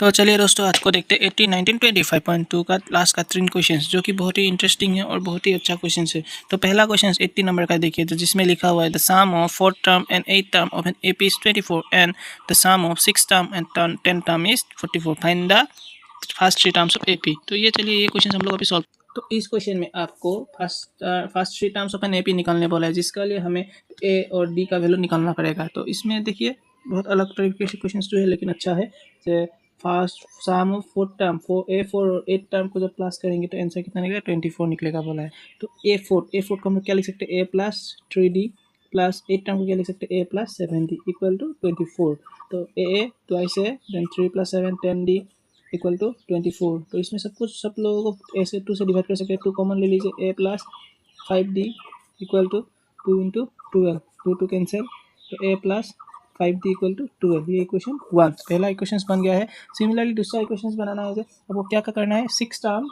तो चलिए दोस्तों, आज को देखते हैं 80, 19, 25.2 का लास्ट का 3 क्वेश्चंस, जो कि बहुत ही इंटरेस्टिंग है और बहुत ही अच्छा क्वेश्चन है। तो पहला क्वेश्चन 80 नंबर का देखिए, तो जिसमें लिखा हुआ है the sum of 4th term and 8th term of an AP is 24 and the sum of 6th term and 10th term is 44। Find the first 3 terms of AP. तो ये चलिए ये क्वेश्चन हम लोग अभी सॉल्व। तो इस क्वेश्चन में आपको first 3 terms of an AP निकालने बोला है, जिसका लिए हमें ए और डी का वैल्यू निकालना पड़ेगा। तो इसमें देखिए बहुत अलग तरीके से क्वेश्चन जो है, लेकिन अच्छा है। First some of 4th term A4 और 8th टर्म को जब प्लस करेंगे तो आंसर कितना निकलेगा, 24 निकलेगा बोला है। तो A4 को हम क्या लिख सकते हैं, A plus 3D plus 8th term को क्या लिख सकते हैं, A plus 7D equal to 24। तो A ट्वाइस है, then 3 plus 7 10D equal to 24। तो इसमें सब लोगों को ऐसे 2 से डिवाइड कर सकते हैं। 2 कॉमन ले लीजिए, A plus 5D equal to 2 into 12, 2 cancel, तो A plus 5D equal to 12। ये इक्वेशन 1 पहला इक्वेशन बन गया है। सिमिलरली दूसरा इक्वेशन बनाना है, आपको क्या करना है, 6 टर्म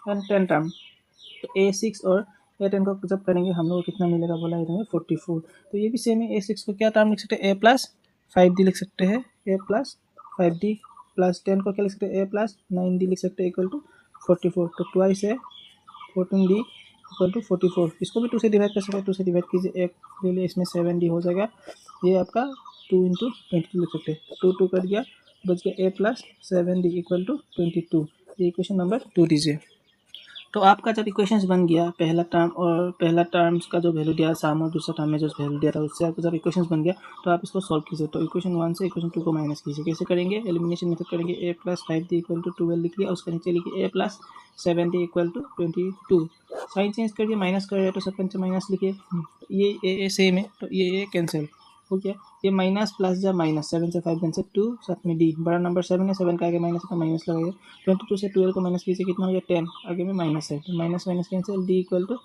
एंड 10 टर्म। तो A6 और A10 को जब करेंगे हम लोग कितना मिलेगा बोला है, 44। तो ये भी सेम है। A6 को क्या टर्म लिख सकते हैं, A प्लस 5D लिख सकते हैं, A प्लस 5D प्लस 10 को क्या लिख सकते हैं, A प्लस 9D लिख सकते हैं इक्वल टू 44। तो ट्वाइस है 14D इक्वल टू 44। इसको भी 2 से डिवाइड कर सकते हैं, 2 से डिवाइड कीजिए, एक ले लिए, इसमें 7D हो जाएगा। ये आपका 2 इंटू 22 लिख सकते हैं, 2 कर दिया, बच गया A plus 7D equal to 22। ये इक्वेशन नंबर 2 दीजिए। तो आपका जब इक्वेशंस बन गया, पहला टर्म्स का जो वैल्यू दिया सम और दूसरा टर्म में जो वैल्यू दिया था, उससे आपको जब इक्वेशंस बन गया तो आप इसको सॉल्व कीजिए। तो इक्वेशन 1 से इक्वेशन 2 को माइनस कीजिए। कैसे करेंगे, एलिमिनेशन मेथड करेंगे। A plus 5D equal to 12 लिख लिया, उसके नीचे लिखिए A plus 7D equal to 22। Sign change करिए, माइनस कर रहे हैं तो सब नीचे माइनस लिखिए। ये सेम है, तो ये कैंसिल हो गया। ये माइनस प्लस जा माइनस, 7 से 5 कैंसिल, 2 साथ में D, बड़ा नंबर 7 है, 7 का आगे माइनस है तो माइनस लगाइए। 22 से 12 को माइनस कीजिए, कितना हो गया, 10, आगे में माइनस है तो minus cancel, D equal to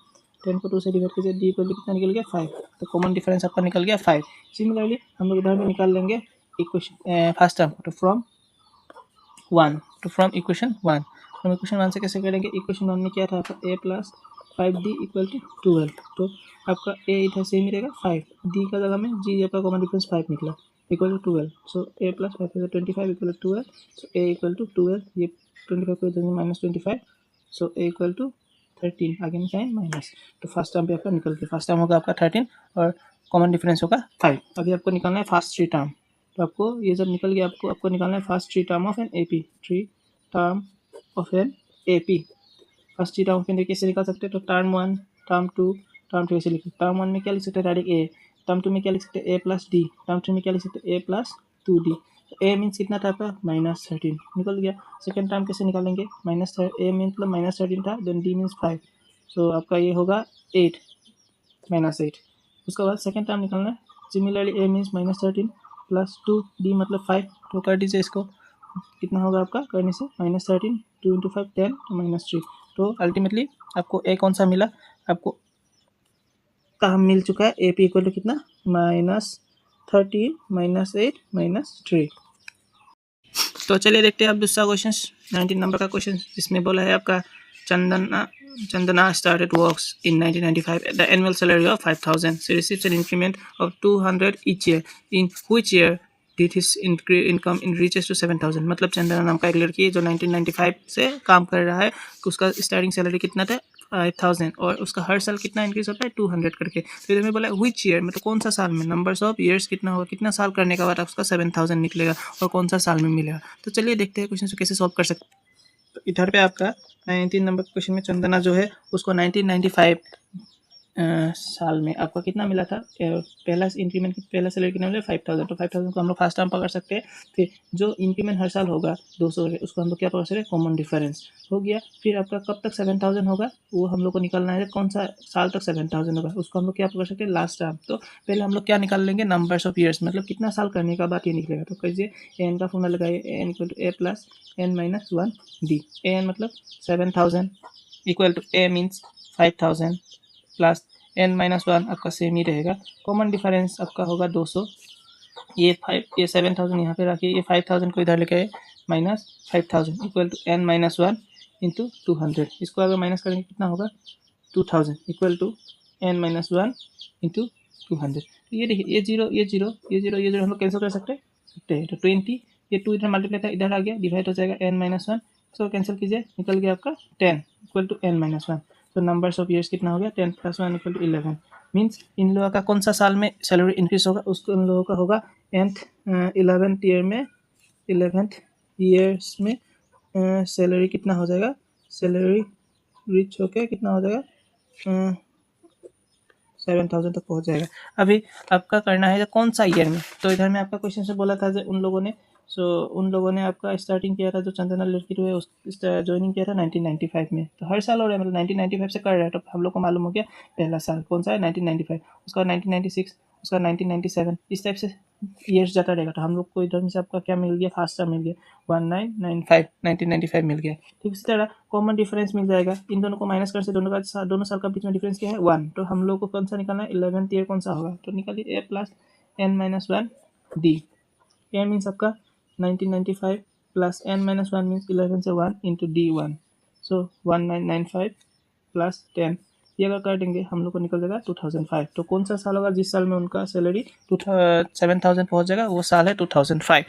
10 को 2 से डिवाइड कीजिए, D इक्वल टू कितना निकल गया, 5। तो कॉमन डिफरेंस आपका निकल गया 5। सिमिलरली हम लोग इधर भी निकाल लेंगे इक्वेशन फर्स्ट टर्म, तो फ्रॉम इक्वेशन 1। हम इक्वेशन 1 से कैसे करेंगे, इक्वेशन 1 में क्या था आपका, A plus 5D equal to 12। तो आपका A इधर सेम ही रहेगा 5, D का जगह में G, आपका कॉमन डिफरेंस 5 निकला equal to 12। So A plus 5 25 equal to 12। So A equal to 12, ये 25 को इधर में minus 25, so A equal to 13, आगे में साइन माइनस। तो फर्स्ट टर्म पे आपका निकल गया, फर्स्ट टर्म होगा आपका 13 और कॉमन डिफरेंस होगा 5। अभी आपको निकालना है फर्स्ट 3 टर्म। तो आपको ये जब निकल गया, आपको निकालना है first 3 term of an AP, 3 term of an AP. First 3 term के कैसे निकाल सकते हैं, तो टर्म 1, टर्म 2, टर्म 3 ऐसे लिखिए। टर्म 1 में क्या लिख सकते हैं, डायरेक्ट A। टर्म 2 में क्या लिख सकते हैं, A प्लस D। टर्म 3 में क्या लिख सकते हैं, A plus 2D। A means कितना था आपका, माइनस 13 निकल गया। सेकेंड टर्म कैसे निकालेंगे, माइनस A मीन मतलब माइनस 13 था, देन D मीन्स 5, सो आपका ये होगा 8 माइनस 8। उसके बाद सेकेंड टर्म निकालना है। Similarly A means minus 13 plus 2, D मतलब 5। तो कर दीजिए इसको, कितना होगा आपका करने से, माइनस 13, 2 इंटू 5 10, तो माइनस 3। तो अल्टीमेटली आपको A कौन सा मिला, आपको काम मिल चुका है ए पी इक्वल टू कितना, माइनस 13 माइनस 8 माइनस 3। तो चलिए देखते हैं अब दूसरा क्वेश्चन, 19 नंबर का क्वेश्चन, जिसमें बोला है आपका Chandana started works in 1995 at the annual salary of 5,000. She receives an increment of 200 each year. In which year did his income reaches to 7,000? मतलब चंदना नाम का एक लड़की है जो 1995 से काम कर रहा है, उसका स्टार्टिंग सैलरी कितना था, 5,000, और उसका हर साल कितना इंक्रीज होता है, 200 करके। तो इधर में बोला विच ईयर, मतलब कौन सा साल में, नंबर्स ऑफ ईयर्स कितना होगा, कितना साल करने के बाद उसका 7,000 निकलेगा और कौन सा साल में मिलेगा। तो चलिए देखते हैं क्वेश्चन को कैसे सॉल्व कर सकते हैं। तो इधर पे आपका 19 नंबर क्वेश्चन में चंदना जो है उसको 1995 साल में आपको कितना मिला था, पहला इंक्रीमेंट, पहला सैलरी कितना मिला, 5,000। तो 5,000 को हम लोग फर्स्ट टर्म पकड़ सकते हैं। फिर जो इंक्रीमेंट हर साल होगा 200, उसको हम लोग क्या पकड़ सकते हैं, कॉमन डिफरेंस हो गया। फिर आपका कब तक 7,000 होगा, वो हम लोग को निकालना है, कौन सा साल तक 7,000 होगा, उसको हम लोग क्या पकड़ सकते हैं, लास्ट टर्म। तो पहले हम लोग क्या निकाल लेंगे, नंबर्स ऑफ ईयर्स, मतलब कितना साल करने का बाद ये निकलेगा। तो कहिए एन का फॉर्मूला लगाइए, N equal to A plus N minus 1 D. N मतलब 7,000 equal to A means 5,000 plus N minus 1 आपका सेम ही रहेगा। कॉमन डिफरेंस आपका होगा 200। ये 7,000 यहाँ पे रखिए, ये 5,000 को इधर लेके आए, minus 5,000 equal to N minus 1 into 200। इसको अगर माइनस करेंगे कितना होगा, 2,000 equal to N minus 1 into 200। तो ये देखिए, ये जीरो हम लोग कैंसिल कर सकते हैं। तो 20 ये 2 इधर मल्टीप्लाई था, इधर आ गया, डिवाइड हो जाएगा n-1, सो कैंसिल कीजिए, निकल गया आपका 10 इक्वल टू n-1। तो नंबर्स ऑफ ईयर्स कितना हो गया, 10 + 1 इक्वल टू 11। मीन्स इन लोगों का कौन सा साल में सैलरी इंक्रीज होगा, उसको उन लोगों का होगा 11th ईयर में, 11th ईयर्स में सैलरी कितना हो जाएगा, सैलरी रिच होके कितना हो जाएगा, 7,000 तक पहुंच जाएगा। अभी आपका करना है कौन सा ईयर में, तो इधर में आपका क्वेश्चन से बोला था उन लोगों ने आपका स्टार्टिंग किया था, जो चंदना लड़की है उस ज्वाइनिंग किया था 1995 में। तो हर साल हो रहा है, मतलब 1995 से कर रहा है, तो हम लोग को मालूम हो गया पहला साल कौन सा है, 1995, उसका 1996, उसका 1997, इस टाइप से ईयर्स जाता रहेगा। तो हम लोग को इधर में से आपका क्या मिल गया, फर्स्ट साल मिल गया 1995 मिल गया। ठीक इसी तरह कॉमन डिफरेंस मिल जाएगा, इन दोनों को माइनस कर से दोनों साल का बीच में डिफरेंस क्या है, 1। तो हम लोग को कौन सा निकालना है, 11th ईयर कौन सा होगा, तो निकालिए a + n-1 d। a means आपका 1995 प्लस n-1 मीन्स 11 से 1 इंटू d1, सो 1995 + 10, ये अगर कर देंगे हम लोग को निकल जाएगा 2005। तो कौन सा साल होगा जिस साल में उनका सैलरी 7,000 पहुंच जाएगा, वो साल है 2005।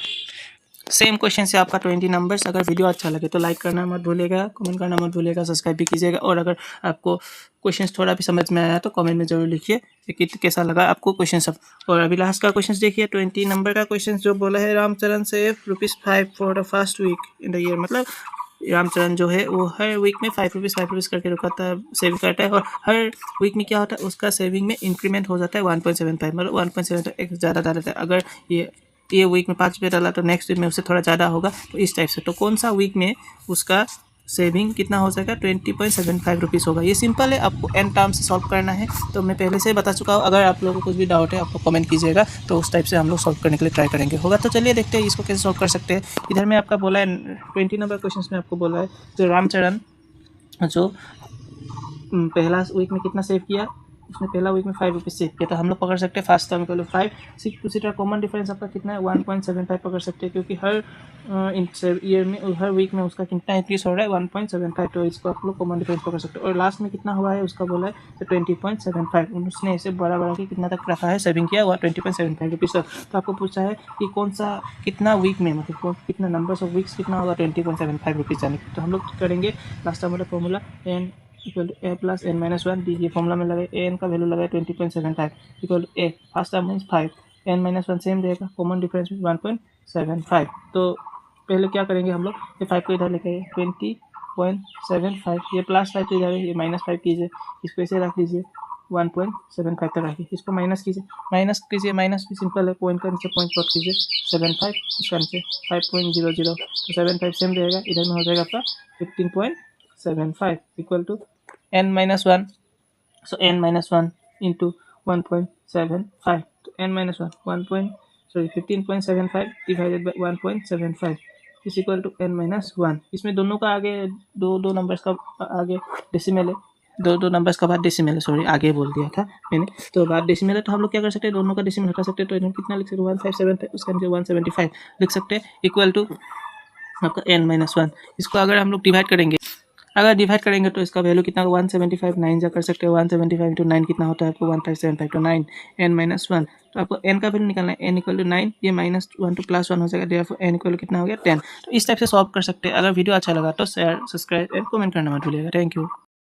सेम क्वेश्चन से आपका 20 नंबर्स। अगर वीडियो अच्छा लगे तो लाइक करना मत भूलिएगा, कमेंट करना मत भूलिएगा, सब्सक्राइब भी कीजिएगा। और अगर आपको क्वेश्चन थोड़ा भी समझ में आया तो कमेंट में जरूर लिखिए कि कैसा लगा आपको क्वेश्चन सब। और अभी लास्ट का क्वेश्चन देखिए, 20 नंबर का क्वेश्चन जो बोला है, Ramcharan save ₹5 for the first week in the year. मतलब रामचरण जो है वो हर वीक में ₹5 करके रुकाता है, सेविंग करता है, और हर वीक में क्या होता है, उसका सेविंग में इंक्रीमेंट हो जाता है 1.75, मतलब 1.75 एक ज़्यादा डालता है। अगर ये वीक में ₹5 डाला तो नेक्स्ट वीक में उससे थोड़ा ज़्यादा होगा, तो इस टाइप से। तो कौन सा वीक में उसका सेविंग कितना हो जाएगा, ₹20.75 होगा। ये सिंपल है, आपको n टर्म से सॉल्व करना है, तो मैं पहले से बता चुका हूँ। अगर आप लोगों को कुछ भी डाउट है आपको कमेंट कीजिएगा, तो उस टाइप से हम लोग सॉल्व करने के लिए ट्राई करेंगे। होगा तो चलिए देखते हैं इसको कैसे सॉल्व कर सकते हैं। इधर में आपका बोला है 20 नंबर क्वेश्चन में आपको बोला है जो रामचरण जो पहला वीक में कितना सेव किया, उसने पहला वीक में ₹5 सेव किया, तो हम लोग पकड़ सकते हैं फर्स्ट टर्म इक्वल टू 5। उसी तरह कॉमन डिफरेंस आपका कितना है, 1.75 पकड़ सकते हैं, क्योंकि हर ईयर में, हर वीक में उसका कितना इंक्रीज हो रहा है, 1.75। तो इसको आप लोग कॉमन डिफरेंस पकड़ सकते हैं। और लास्ट में कितना हुआ है उसका बोला है तो 20.75, उसने इसे बड़ा के कितना तक रखा है, सेविंग किया हुआ ₹20.75 तक। तो आपको पूछा है कि कौन सा कितना वीक में, मतलब कितना नंबर्स ऑफ वीक्स कितना होगा ₹20.75 जाने। तो हम लोग करेंगे लास्ट टाइम वाला formula, n equal to a + n-1 d। ये फॉर्मूला में लगाए, an का वैल्यू लगाए 20.75 equal to a, first term means 5, n-1 same रहेगा, कॉमन डिफरेंस में 1.75। तो पहले क्या करेंगे हम लोग, ये 5 को इधर लेके आइए, 20.75, ये +5 इधर है, ये -5 कीजिए, इसको ऐसे रख लीजिए, 1.75 तक रखिए, इसको माइनस कीजिए, माइनस भी सिंपल है, पॉइंट का नीचे पॉइंट प्लॉट कीजिए, 75, इसका नीचे 5.00, तो 75 सेम रहेगा, इधर में हो जाएगा आपका 15.75 equal to n-1, so n-1 into 1.75, तो n-1 15.75 divided by 1.75 is equal to n-1। इसमें दोनों का आगे दो नंबर्स का आगे डेसिमल है, दो नंबर्स का बाद डेसिमल है, सॉरी आगे बोल दिया था मैंने, तो बाद डेसिमल है। तो हम लोग क्या कर सकते हैं, दोनों का डेसिमल हटा सकते हैं, तो इधर कितना लिख सकते हैं, 157 उसका नीचे 175 लिख सकते हैं, इक्वल टू आपका n-1। इसको अगर हम लोग डिवाइड करेंगे तो इसका वैल्यू कितना, 175 9 जा कर सकते हैं, 175 इंटू 9 कितना होता है आपको, 1575, तो 9 n-1। तो आपको n का वैल्यू निकालना है, n इक्वल टू 9, ये -1 to +1 हो जाएगा, देयरफॉर n इक्वल कितना हो गया 10। तो इस टाइप से सॉल्व कर सकते हैं। अगर वीडियो अच्छा लगा तो शेयर, सब्सक्राइब एंड कमेंट करना मत भूलिएगा। Thank you.